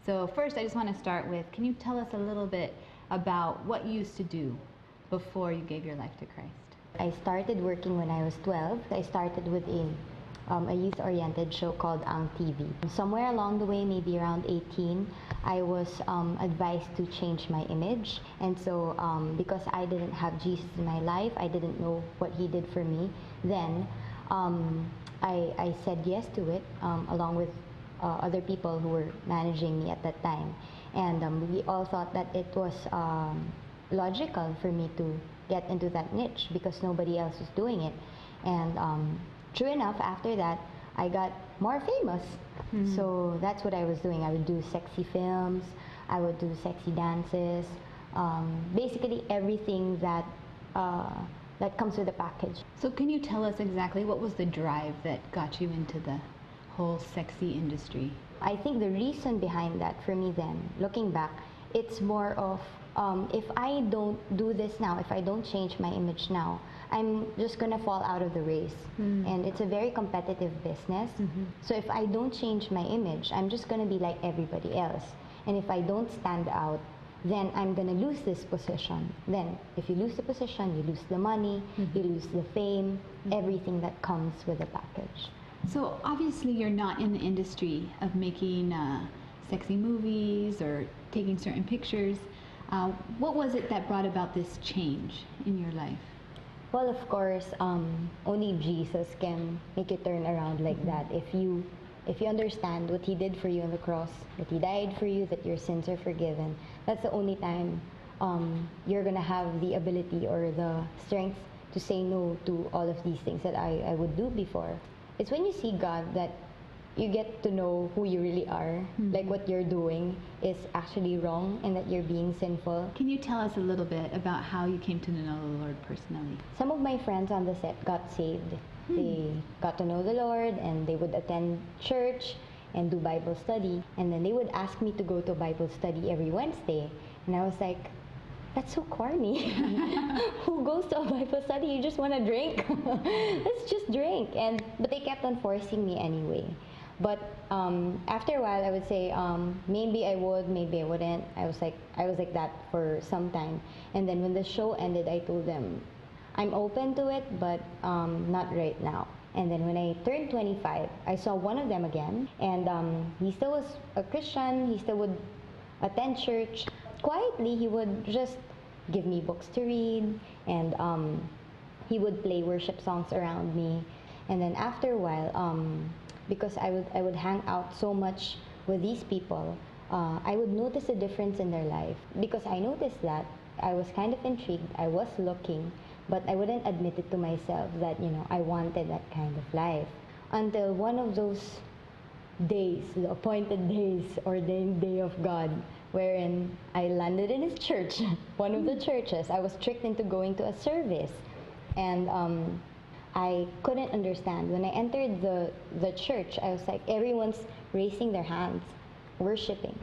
So first, I just want to start with, can you tell us a little bit about what you used to do before you gave your life to Christ? I started working when I was 12. I started with a youth-oriented show called Ang TV. Somewhere along the way, maybe around 18, I was advised to change my image. And so because I didn't have Jesus in my life, I didn't know what he did for me, then I said yes to it along with other people who were managing me at that time. And we all thought that it was logical for me to get into that niche because nobody else was doing it. And true enough, after that, I got more famous. Mm-hmm. So that's what I was doing. I would do sexy films, I would do sexy dances, basically everything that comes with a package. So can you tell us exactly what was the drive that got you into the whole sexy industry? I think the reason behind that for me then, looking back, it's more of if I don't do this now, if I don't change my image now, I'm just gonna fall out of the race. And it's a very competitive business. So if I don't change my image, I'm just gonna be like everybody else. And if I don't stand out, then I'm gonna lose this position. Then if you lose the position, you lose the money, you lose the fame, everything that comes with the package. So obviously you're not in the industry of making sexy movies or taking certain pictures. What was it that brought about this change in your life? Well, of course, only Jesus can make you turn around like that. If you understand what he did for you on the cross, that he died for you, that your sins are forgiven, that's the only time you're gonna have the ability or the strength to say no to all of these things that I would do before. It's when you see God that you get to know who you really are, like what you're doing is actually wrong and that you're being sinful. Can you tell us a little bit about how you came to know the Lord personally? Some of my friends on the set got saved. They got to know the Lord and they would attend church and do Bible study. And then they would ask me to go to Bible study every Wednesday. And I was like, that's so corny. Who goes to a Bible study? You just want to drink? Let's just drink. But they kept on forcing me anyway. But after a while, I would say maybe I would, maybe I wouldn't. I was like that for some time. And then when the show ended, I told them, I'm open to it, but not right now. And then when I turned 25, I saw one of them again, and he still was a Christian. He still would attend church. Quietly, he would just give me books to read, and he would play worship songs around me. And then after a while, because I would hang out so much with these people, I would notice a difference in their life. Because I noticed that, I was kind of intrigued. I was looking, but I wouldn't admit it to myself that, I wanted that kind of life. Until one of those days, the appointed days, ordained day of God, wherein I landed in his church, one of the churches. I was tricked into going to a service, and I couldn't understand. When I entered the church, I was like, everyone's raising their hands, worshiping.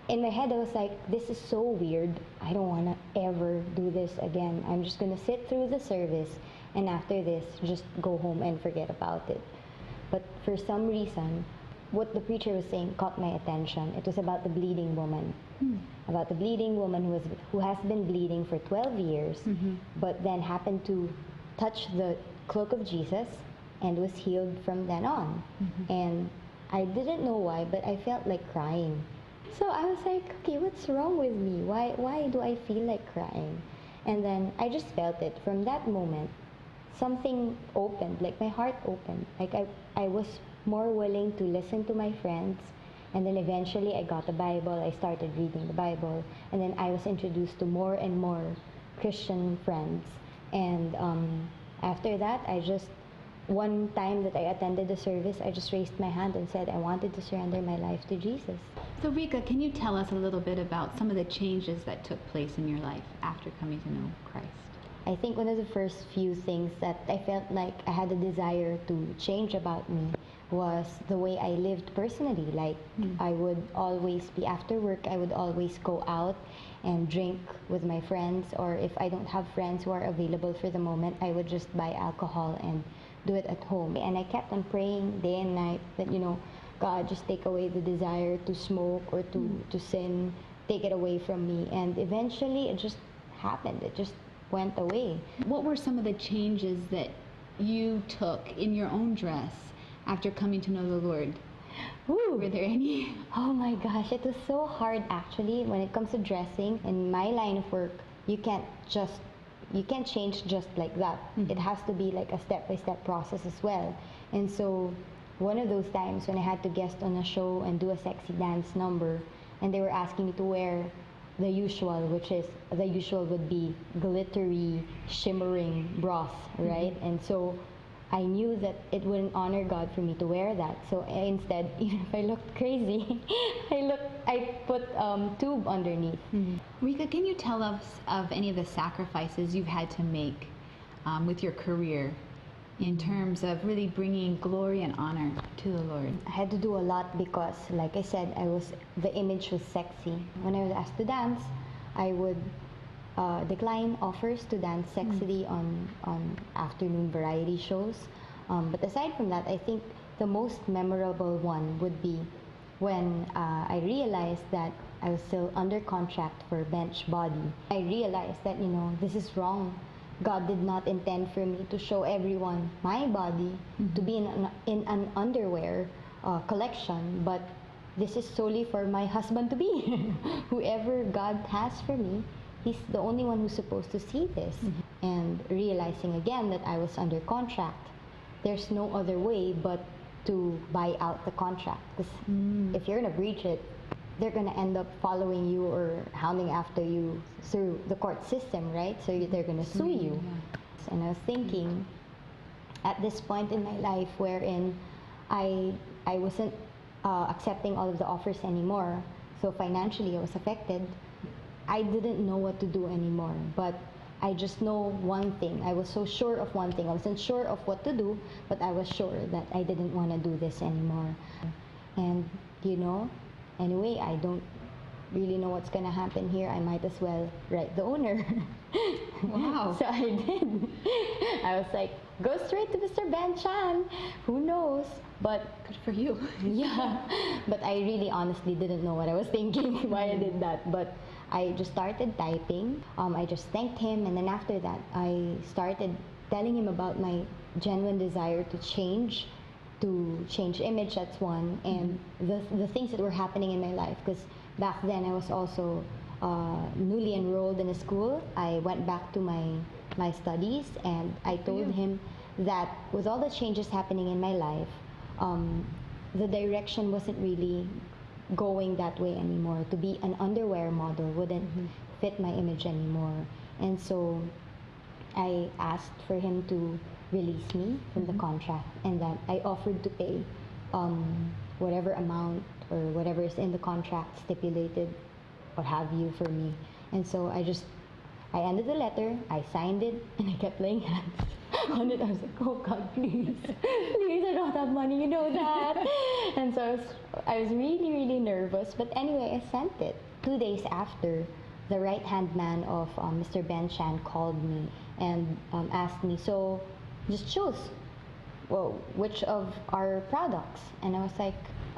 In my head, I was like, this is so weird. I don't want to ever do this again. I'm just going to sit through the service, and after this, just go home and forget about it. But for some reason, what the preacher was saying caught my attention. It was about the bleeding woman. About the bleeding woman who has been bleeding for 12 years, but then happened to touch the cloak of Jesus and was healed from then on. And I didn't know why, but I felt like crying. So I was like, okay, what's wrong with me? Why do I feel like crying? And then I just felt it. From that moment, something opened, like my heart opened. Like I was more willing to listen to my friends. And then eventually I got the Bible. I started reading the Bible. And then I was introduced to more and more Christian friends. And after that, one time that I attended the service, I just raised my hand and said I wanted to surrender my life to Jesus. So Rica, can you tell us a little bit about some of the changes that took place in your life after coming to know Christ? I think one of the first few things that I felt like I had a desire to change about me was the way I lived personally. Like I would always be after work, I would always go out and drink with my friends, or if I don't have friends who are available for the moment, I would just buy alcohol and do it at home. And I kept on praying day and night that, God, just take away the desire to smoke or to sin, take it away from me. And eventually it just happened. It just went away. What were some of the changes that you took in your own dress after coming to know the Lord? Ooh. Were there any? Oh my gosh, it was so hard actually when it comes to dressing. In my line of work, you can't change just like that. It has to be like a step-by-step process as well. And so one of those times when I had to guest on a show and do a sexy dance number, and they were asking me to wear the usual, which is, the usual would be glittery, shimmering bras, right? And so I knew that it wouldn't honor God for me to wear that. So instead, even if I looked crazy, I put tube underneath. Rica, can you tell us of any of the sacrifices you've had to make with your career in terms of really bringing glory and honor to the Lord? I had to do a lot because, like I said, the image was sexy. When I was asked to dance, I would decline offers to dance sexily on afternoon variety shows. But aside from that, I think the most memorable one would be when I realized that I was still under contract for bench body. I realized that, this is wrong. God did not intend for me to show everyone my body, to be in an underwear collection, but this is solely for my husband to be. Whoever God has for me, he's the only one who's supposed to see this. And realizing again that I was under contract, there's no other way but to buy out the contract. Because if you're going to breach it, they're going to end up following you or hounding after you through the court system, right? So they're going to sue you. And I was thinking, at this point in my life wherein I wasn't accepting all of the offers anymore, so financially I was affected, I didn't know what to do anymore. But I just know one thing. I was so sure of one thing. I wasn't sure of what to do, but I was sure that I didn't want to do this anymore. And, anyway, I don't really know what's going to happen here. I might as well write the owner. Wow. So I did. I was like, go straight to Mr. Ben Chan. Who knows? But good for you. Yeah. But I really honestly didn't know what I was thinking why I did that. But I just started typing. I just thanked him, and then after that, I started telling him about my genuine desire to change image, that's one, and the things that were happening in my life. Because back then I was also newly enrolled in a school. I went back to my studies, and I told him that with all the changes happening in my life, the direction wasn't really going that way anymore. To be an underwear model wouldn't fit my image anymore. And so I asked for him to release me from the contract, and that I offered to pay whatever amount or whatever is in the contract stipulated or have you for me. And so I ended the letter, I signed it, and I kept laying hands on it. I was like, oh God, please, please, I don't have money, you know that. And so I was really, really nervous. But anyway, I sent it. 2 days after, the right-hand man of Mr. Ben Chan called me and asked me, so just choose, well, which of our products? And I was like,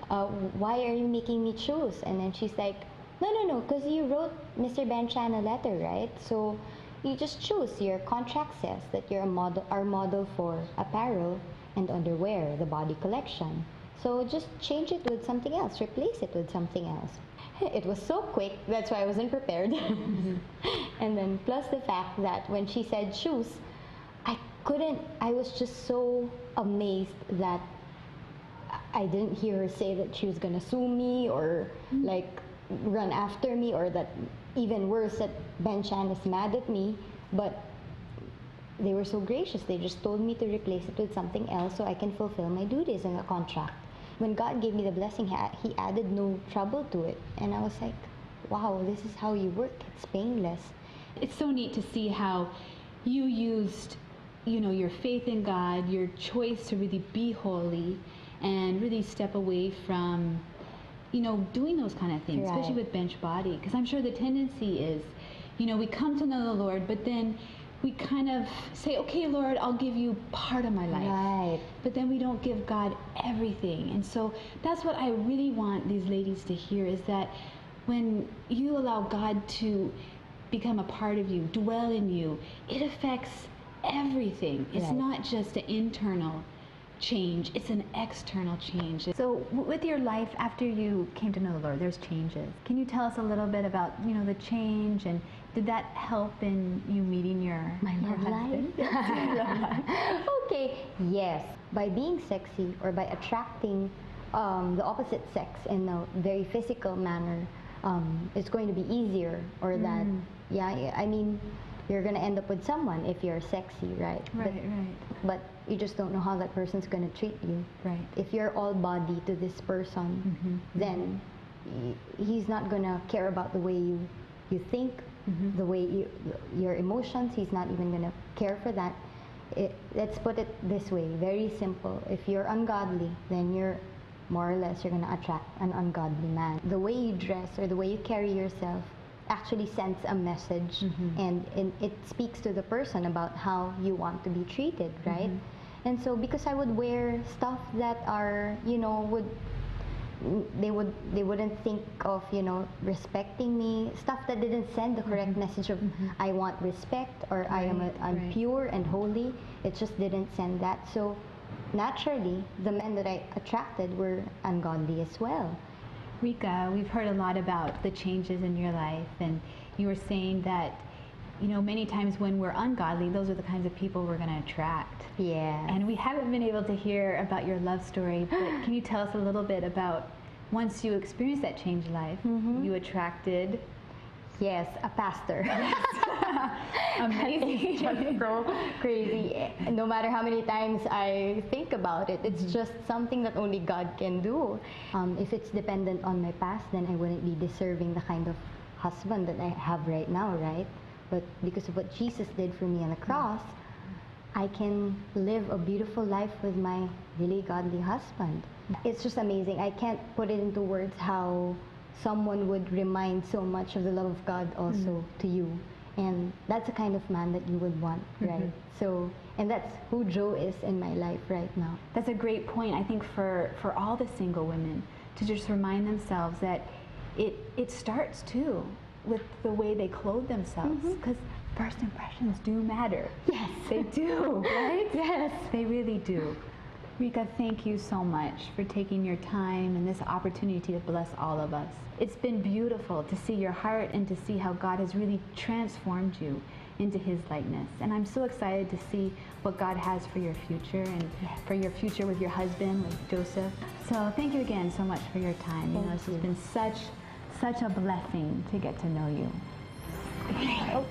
why are you making me choose? And then she's like, no, because you wrote Mr. Ben Chan a letter, right? So you just choose. Your contract says that you're our model for apparel and underwear, the body collection. So just change it with something else, replace it with something else. It was so quick, that's why I wasn't prepared. And then plus the fact that when she said choose, I was just so amazed that I didn't hear her say that she was gonna sue me or like run after me, or that even worse, that Ben Chan is mad at me. But they were so gracious. They just told me to replace it with something else so I can fulfill my duties in the contract. When God gave me the blessing, he added no trouble to it. And I was like, wow, this is how you work. It's painless. It's so neat to see how you used, your faith in God, your choice to really be holy and really step away from, doing those kind of things, especially with bench body. Because I'm sure the tendency is, we come to know the Lord, but then we kind of say, okay, Lord, I'll give you part of my life. Right. But then we don't give God everything. And so that's what I really want these ladies to hear, is that when you allow God to become a part of you, dwell in you, it affects everything. It's Right. not just an internal change, it's an external change. So with your life after you came to know the Lord, there's changes. Can you tell us a little bit about, you know, the change, and did that help in you meeting your love husband? Okay, yes. By being sexy or by attracting the opposite sex in a very physical manner, it's going to be easier, or that, yeah, I mean, you're going to end up with someone if you're sexy, right? Right, But you just don't know how that person's going to treat you. right. If you're all body to this person, then he's not going to care about the way you think, the way your emotions. He's not even going to care for that. Let's put it this way, very simple. If you're ungodly, then you're more or less, you're going to attract an ungodly man. The way you dress or the way you carry yourself actually sends a message, and it speaks to the person about how you want to be treated, right? And so because I would wear stuff that are, you know, they wouldn't think of, you know, respecting me, stuff that didn't send the correct message of I want respect, or I'm pure and holy. It just didn't send that. So naturally, the men that I attracted were ungodly as well. Rica, we've heard a lot about the changes in your life, and you were saying that, you know, many times when we're ungodly, those are the kinds of people we're going to attract. Yeah. And we haven't been able to hear about your love story, but can you tell us a little bit about, once you experienced that changed life, you attracted... Yes, a pastor. Amazing. It's just so crazy. No matter how many times I think about it, it's just something that only God can do. If it's dependent on my past, then I wouldn't be deserving the kind of husband that I have right now, right? But because of what Jesus did for me on the cross, I can live a beautiful life with my really godly husband. It's just amazing. I can't put it into words how someone would remind so much of the love of God also to you. And that's the kind of man that you would want, right? So, and that's who Joe is in my life right now. That's a great point, I think, for all the single women, to just remind themselves that it starts too with the way they clothe themselves, because first impressions do matter. Yes. They do, right? Yes. They really do. Rica, thank you so much for taking your time and this opportunity to bless all of us. It's been beautiful to see your heart and to see how God has really transformed you into His likeness. And I'm so excited to see what God has for your future, and for your future with your husband, with Joseph. So thank you again so much for your time. You know, this has been such a blessing to get to know you. Okay.